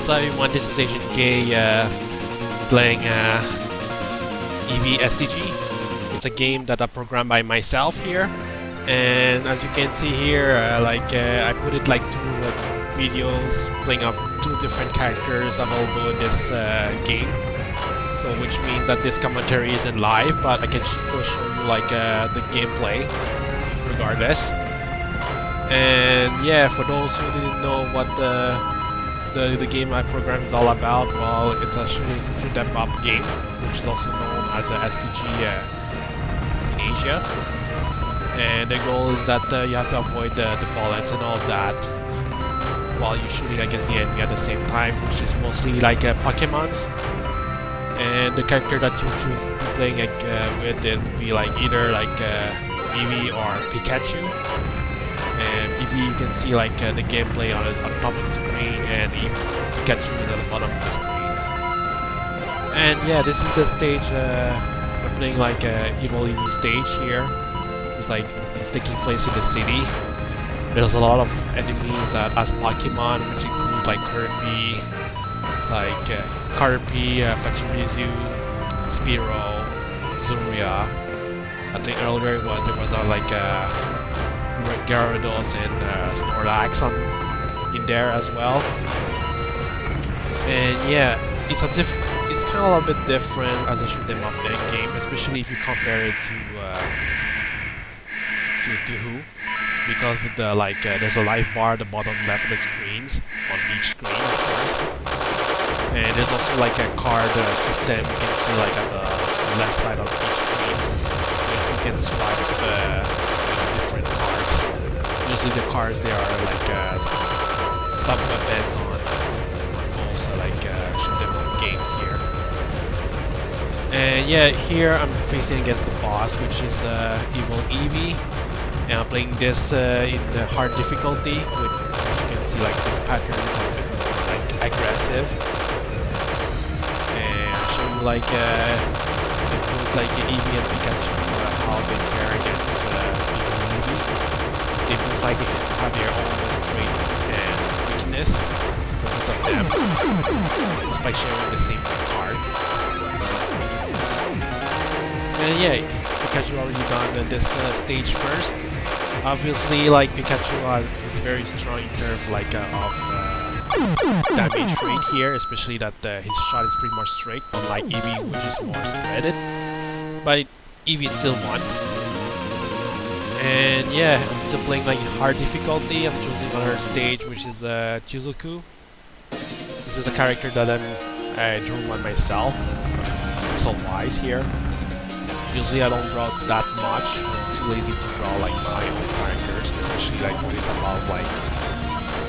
What's up everyone, this is AznKei playing EeveeSTG. It's a game that I programmed by myself here, and as you can see here, I put it like two videos playing up two different characters available in this game. So which means that this commentary isn't live, but I can still show you like the gameplay regardless. And yeah, for those who didn't know what the game I programmed is all about, well, it's a shoot 'em up game, which is also known as a STG in Asia. And the goal is that you have to avoid the bullets and all that while you're shooting against the enemy at the same time, which is mostly like Pokemons. And the character that you choose playing with, it would be like either like Eevee or Pikachu. And Eevee, you can see like the gameplay on top of the screen, and Pikachu is at the bottom of the screen. And yeah, this is the stage we're playing like Eevee stage here. It's taking place in the city. There's a lot of enemies as Pokemon, which include like Kirby, Caterpie, Pachirisu, Spearow, Zuria. I think earlier there was Gyarados and Snorlax in there as well. And yeah, it's kind of a little bit different as a shoot 'em up game, especially if you compare it to Touhou, because with the there's a life bar at the bottom left of the screens on each screen, of course. And there's also like a card system. You can see like at the left side of each screen. You can swipe different cards. Usually the cards, they are like some weapons on also like shoot 'em up games here. And yeah, here I'm facing against the boss, which is Evil Eevee. And I'm playing this in the hard difficulty, which you can see like this pattern is a bit like aggressive. And I'll show you like both like Eevee and Pikachu how they fare against Evil Eevee. They both like have their own strength and weakness for both of them, despite sharing the same card. And yeah, Pikachu already done this stage first. Obviously, like Pikachu is very strong in terms of damage rate here, especially that his shot is pretty much straight, unlike Eevee, which is more spreaded. But Eevee still won. And yeah, I'm still playing like hard difficulty. I'm choosing another stage, which is Shizoku. This is a character that I drew by myself. Pixel-wise here. Usually I don't draw that much. I'm too lazy to draw like my own characters, especially like when it's about like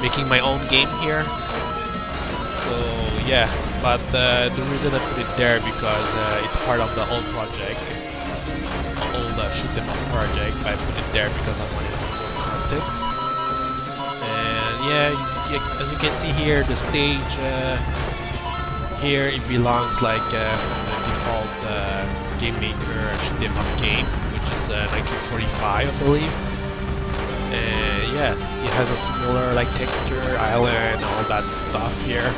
making my own game here. So yeah, but the reason I put it there because it's part of the old project, old shoot 'em up project. But I put it there because I wanted more content. And yeah, as you can see here, the stage here, it belongs like from the default Gamemaker shoot 'em up game, which is 1945, I believe. And yeah, it has a similar like texture, island, all that stuff here.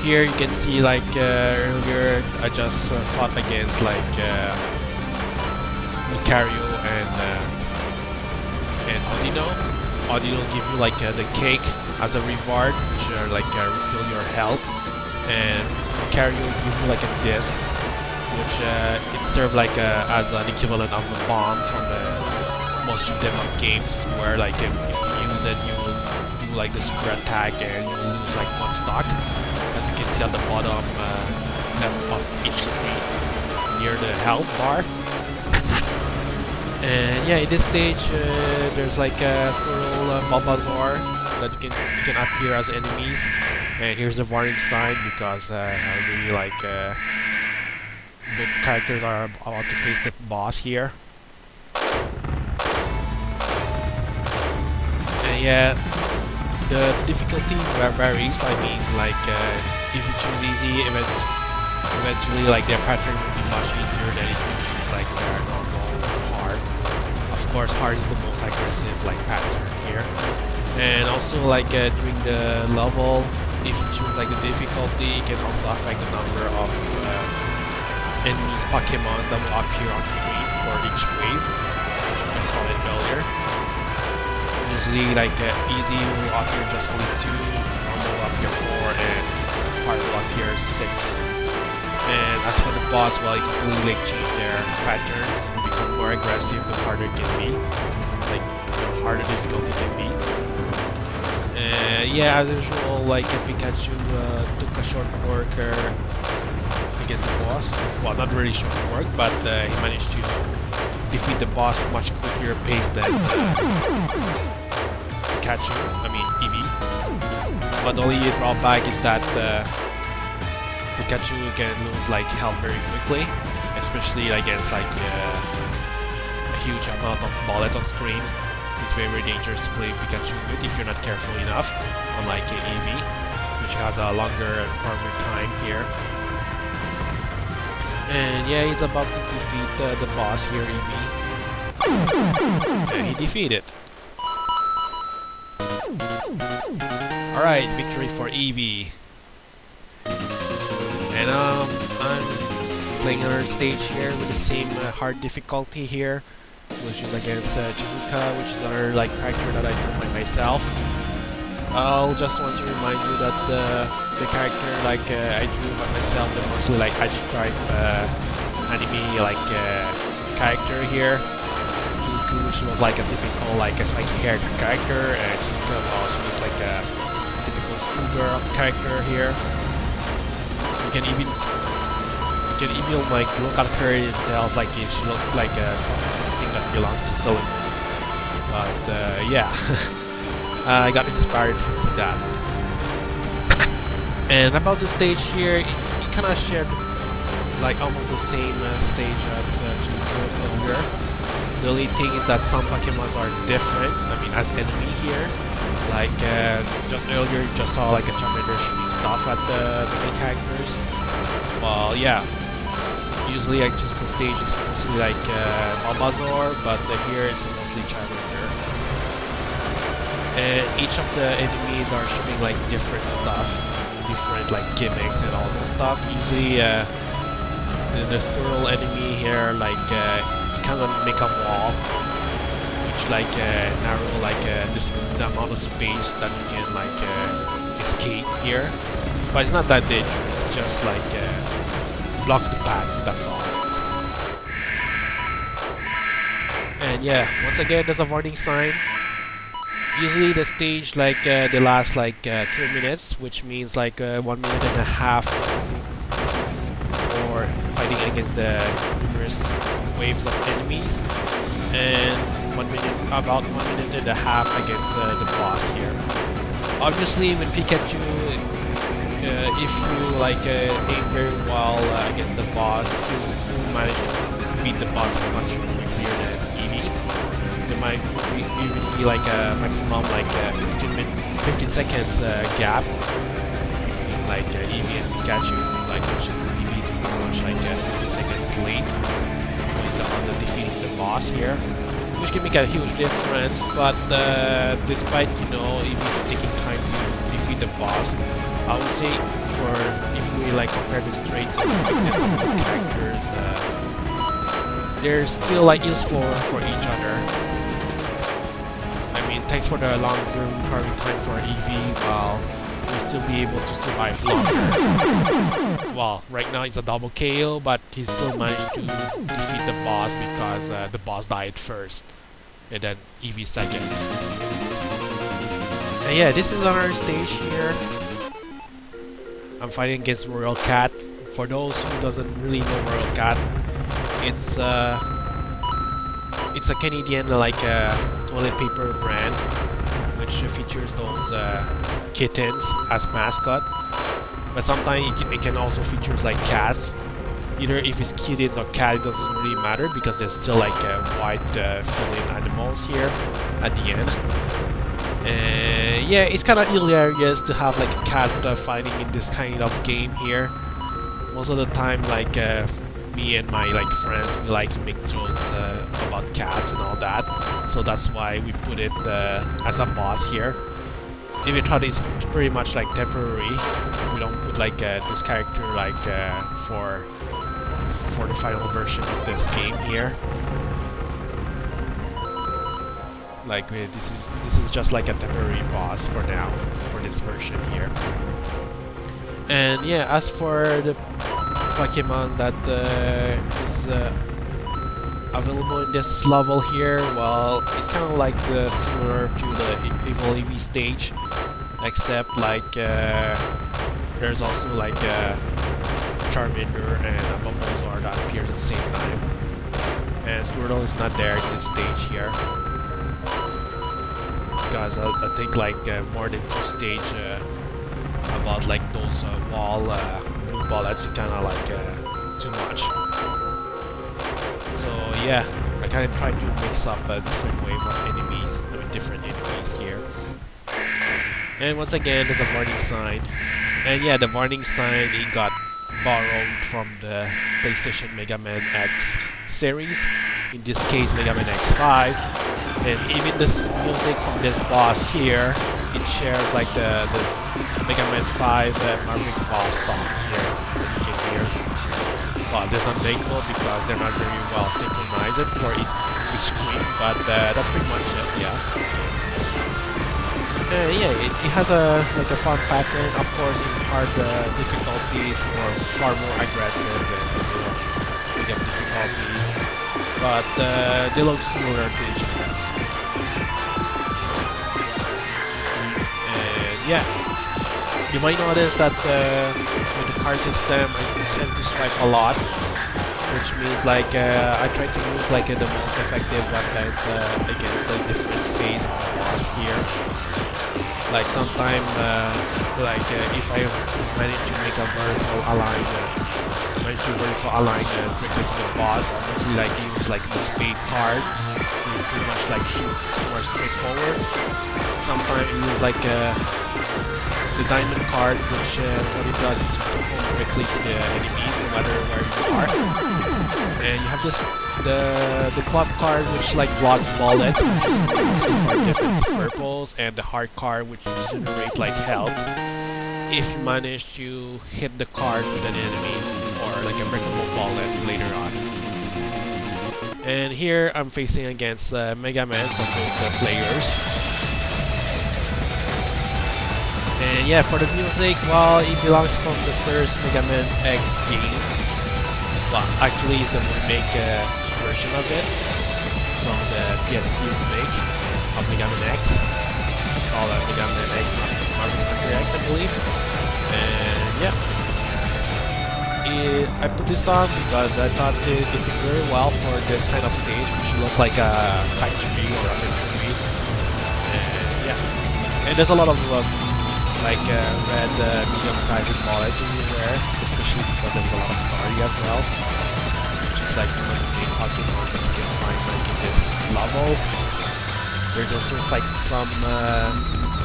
Here you can see like earlier I just fought against like Lucario and Audino. Audino give you like the cake as a reward, which are like refill your health, and Lucario give you like a disc, which it served like as an equivalent of a bomb from the most shoot 'em up games, where like if you use it, you will do like the super attack and you will lose like one stock, as you can see on the bottom left of each screen near the health bar. And yeah, in this stage there's like a Squirrel Bulbasaur that you can appear as enemies. And here's the warning sign because I really like both characters are about to face the boss here. And yeah, the difficulty varies. I mean, like if you choose easy, eventually like their pattern will be much easier than if you choose like normal or hard. Of course, hard is the most aggressive like pattern here. And also like during the level, if you choose like the difficulty, it can also affect the number of enemies Pokemon that will appear on screen for each wave, which you just saw it earlier. Usually like easy will appear just only 2, normal will appear 4, and hard will appear 6. And as for the boss, well, you completely like change their patterns and become more aggressive the harder it can be. Like, the harder difficulty can be. Yeah, as usual, like Pikachu took a short work against the boss. Well, not really short work, but he managed to defeat the boss much quicker pace than Pikachu, I mean Eevee. But the only drawback is that Pikachu can lose like health very quickly, especially against like a huge amount of bullets on screen. It's very, very dangerous to play Pikachu with if you're not careful enough, unlike Eevee, which has a longer recovery time here. And yeah, he's about to defeat the boss here, Eevee. And he defeated. Alright, victory for Eevee. And I'm playing another stage here with the same hard difficulty here, which is against Shizuka, which is another like character that I drew by myself. I'll just want to remind you that the character like I drew by myself, they're mostly like type anime like character here. Shizuku, which looks like a typical like a spiky haired character, and Shizuka, well, she looks like a typical schoolgirl character here. You can even like look at her, it tells like she looks like something that belongs to Celine. But yeah, I got inspired with that. And about the stage here, it kind of shared like almost the same stage as Shizuka earlier. The only thing is that some Pokemons are different. I mean, as enemy here, like just earlier, you just saw like a Charmander shooting stuff at the main characters. Well, yeah. Usually, like just the stage is mostly like Bulbasaur, but here is mostly Charmander. And each of the enemies are shooting like different stuff, different like gimmicks and all those stuff. Usually, the squirrel enemy here, like you kind of make a wall, which like narrow like the amount of space that you can like escape here. But it's not that dangerous. It's just like blocks the path, that's all. And yeah, once again, there's a warning sign. Usually the stage like they last like 3 minutes, which means like 1.5 minutes for fighting against the numerous waves of enemies, and about 1.5 minutes against the boss here. Obviously, with Pikachu, if you like aim very well against the boss, you manage to beat the boss much quicker than Eevee. There might even be like a maximum like 15 seconds gap between like Eevee and Pikachu, like which is Eevee is pretty much like 50 seconds late when it's on the defeating the boss here, which can make a huge difference. But despite Eevee taking time to defeat the boss, I would say if we like compare the traits and weakness of the characters, they're still like useful for each other. I mean, thanks for the longer recovery time for Eevee, while we'll still be able to survive longer. Well, right now it's a double KO, but he still managed to defeat the boss because the boss died first, and then Eevee second. And yeah, this is another stage here. I'm fighting against Royale Cat. For those who doesn't really know Royale Cat, it's a Canadian like toilet paper brand, which features those kittens as mascot. But sometimes it can also feature like cats. Either if it's kittens or cat, it doesn't really matter because there's still like white feline animals here at the end. Yeah, it's kind of hilarious to have like a cat fighting in this kind of game here. Most of the time, like me and my like friends, we like to make jokes about cats and all that. So that's why we put it as a boss here. Eevee thought is pretty much like temporary. We don't put like this character like for the final version of this game here. Like this is just like a temporary boss for now for this version here. And yeah, as for the Pokemon that is available in this level here, well, it's kind of like similar to the Eevee stage, except like there's also like a Charmander and a Bulbasaur that appears at the same time, and Squirtle is not there at this stage here because I think like more than 2 stage about like those wall blue bullets kind of like too much. So yeah, I kind of tried to mix up a different wave of enemies, I mean different enemies here. And once again, there's a warning sign. And yeah, the warning sign, it got borrowed from the PlayStation Megaman X series. In this case, Megaman X5. And even this music from this boss here, it shares like the Megaman 5 Marvin boss song here. You can hear. Well, this is unmakeable because they're not very well synchronized for each screen, but that's pretty much it, yeah. Yeah, it has a fun pattern. Of course, in hard difficulties, far more aggressive than medium difficulty, but they look similar to each other. And yeah, you might notice that with the card system, I tend to swipe a lot, which means like I try to use like the most effective weapons against a different phase of the boss here. Like sometime, if I manage to make a vertical align, quickly to the boss, I mostly like use like the spade card, pretty much like shoot more straightforward. Sometimes I use like the diamond card, which what it does is to home quickly to the enemies, no matter where you are. And you have this the club card, which like blocks bullet, which is mostly for defensive purples, and the heart card, which generate like health if you manage to hit the card with an enemy or like a breakable bullet later on. And here I'm facing against Megaman from both players. And yeah, for the music, well, it belongs from the first Megaman X game. Well, actually, it's the remake version of it from the PSP remake of Megaman X. It's called Megaman X Marvel Hunter X, I believe. And yeah, I put this on because I thought it fit very well for this kind of stage, which looked like a factory or a factory. And yeah, and there's a lot of red medium-sized bullets everywhere, especially because there's a lot of story as well, which is like one of the main Pokemon that you can find like in this level. There's also like some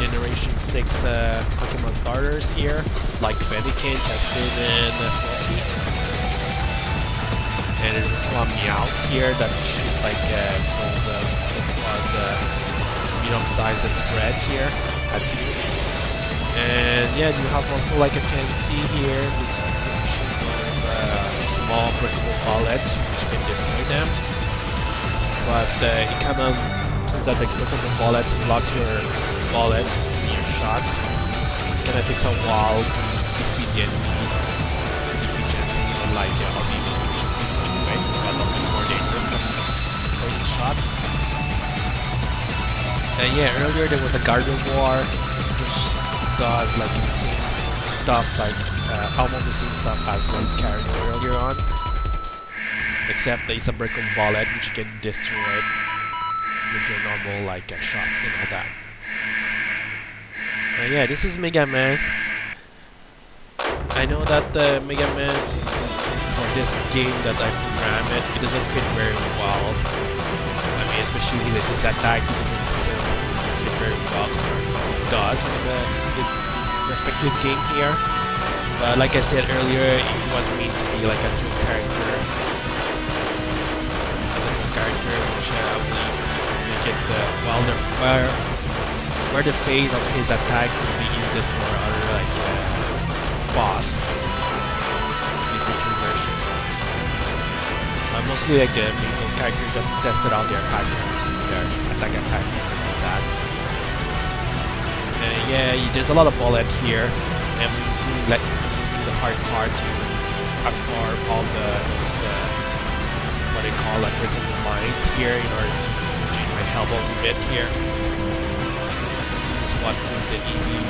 Generation 6 Pokemon starters here, like Fennekin, Chespin, and Floki. And there's also some Meowths here that shoot like medium-sized spread here at you. And yeah, you have also like a Pansy here, which small breakable bullets, which can destroy them. But it kind of, since that the breakable bullets blocks your bullets, your shots, it kind of takes a while to defeat the enemy efficiency, unlike Eevee, which is pretty much quick, but a bit more dangerous for these shots. And yeah, earlier there was a Gardevoir, which does like the same stuff, like almost the same stuff as carried earlier on, except that it's a breakable bullet which you can destroy with your normal like shots and all that. And yeah, this is Megaman. I know that the Megaman for this game that I programmed it doesn't fit very well. I mean, especially his attack, it doesn't fit very well compared to what it does in his respective game here. But like I said earlier, it was meant to be like a joke character. As a joke character, which will make it where the phase of his attack will be used for other like boss in the future version. Mostly like make those characters just to test it out their attack pattern like that. And yeah, there's a lot of bullet here, and I'm using the hard card to absorb all those what they call like little mines here in order to change my health a little bit here. This is what the Eevee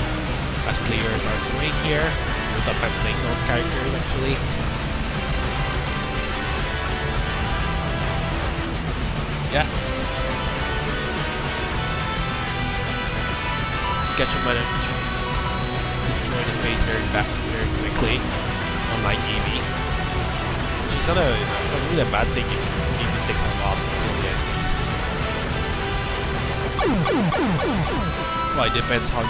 as players are doing here without I'm playing those characters actually. Yeah. Pikachu managed to destroy the phase very quickly, unlike Eevee. Which is not really a bad thing if Eevee takes a while to kill the enemies. Well, it depends how you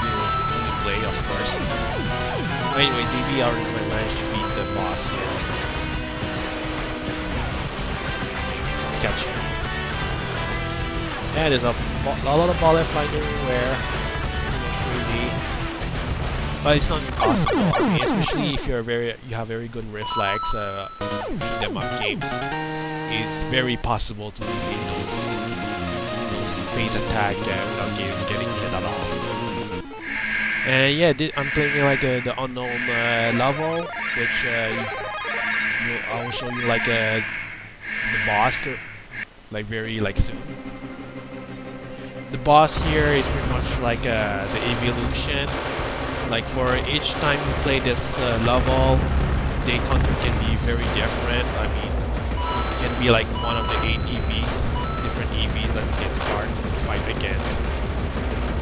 play, of course. But anyways, Eevee already managed to beat the boss here. Pikachu. Yeah, there's a lot of bullet flying everywhere. It's pretty much crazy, but it's not impossible. I mean, especially if you have very good reflex. Shoot 'em up game is very possible to defeat those phase attack without getting hit at all. And yeah, I'm playing like the unknown level, which I will show you like the boss, like very soon. The boss here is pretty much like the evolution. Like for each time you play this level, the encounter can be very different. I mean, it can be like one of the 8 EVs, different EVs that you can start to fight against.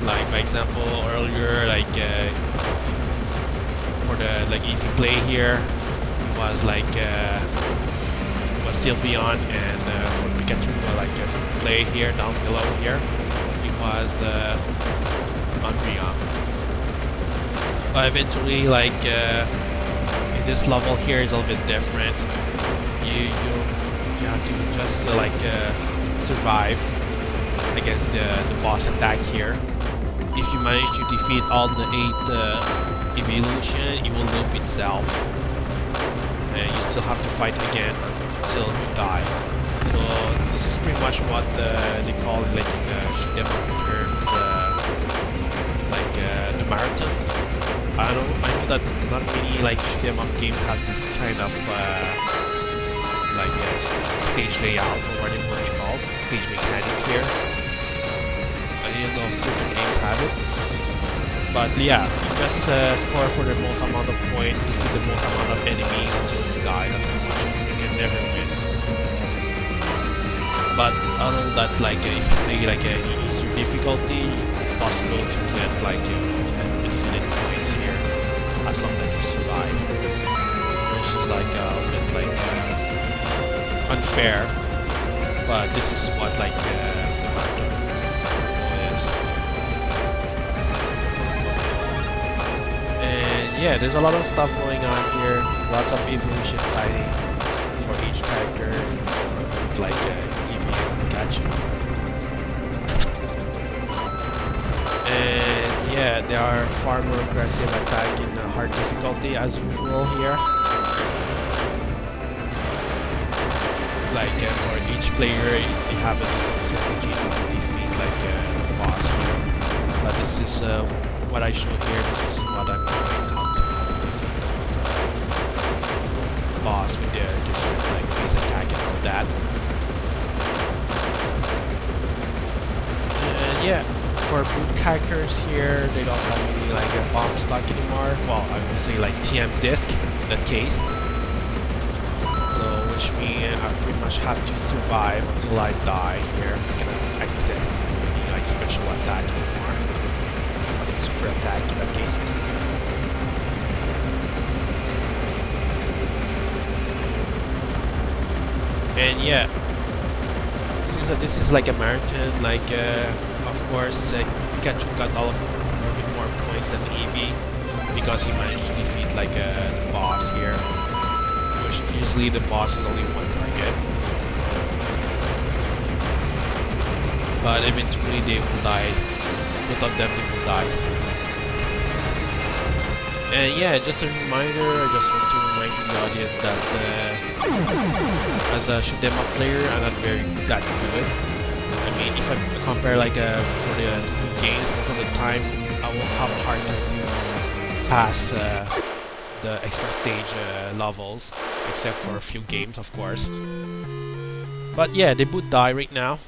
Like by example earlier, like for the Eevee play here, it was like was Sylveon, and for Pikachu play here down below here. Was Umbreon. But eventually, like in this level here is a little bit different. You have to just survive against the boss attack here. If you manage to defeat all the 8 evolution, it will loop itself, and you still have to fight again until you die. So this is pretty much what they call it, like in the terms, the marathon. I know that not many shoot 'em up games have this kind of stage layout, or what it's called, stage mechanic here. I didn't know if certain games have it, but yeah, you just score for the most amount of points, defeat the most amount of enemies until you die. That's pretty much it. You can never win. But other than that, if you play an easier difficulty, it's possible to get infinite points here, as long as you survive. Which is a bit unfair, but this is what the market is. And yeah, there's a lot of stuff going on here. Lots of evolution fighting for each character, Eevee and Pikachu. And yeah, they are far more aggressive attack in hard difficulty as usual here. For each player, they have a different strategy to defeat the boss here. But this is what I showed here. This is what I'm doing, how to defeat the boss with their different phase attack and all that. And yeah, for boot characters here, they don't have any a bomb stock anymore. Well, I would say TM disc in that case. So which means I pretty much have to survive until I die here. I cannot access to any special attack anymore. I mean super attack in that case. And yeah, since this is a marathon, of course Pikachu got a bit more points than Eevee because he managed to defeat the boss here. Which usually the boss is only one target. But eventually they will die both of them they will die soon. And yeah, just a reminder, I just want to remind the audience that as a shoot 'em up player, I'm not that good. I mean, if I compare like for the two games, most of the time I will have a hard time to pass the extra stage levels, except for a few games, of course. But yeah, they both die right now.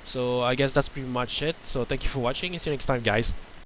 So I guess that's pretty much it. So thank you for watching, and see you next time, guys.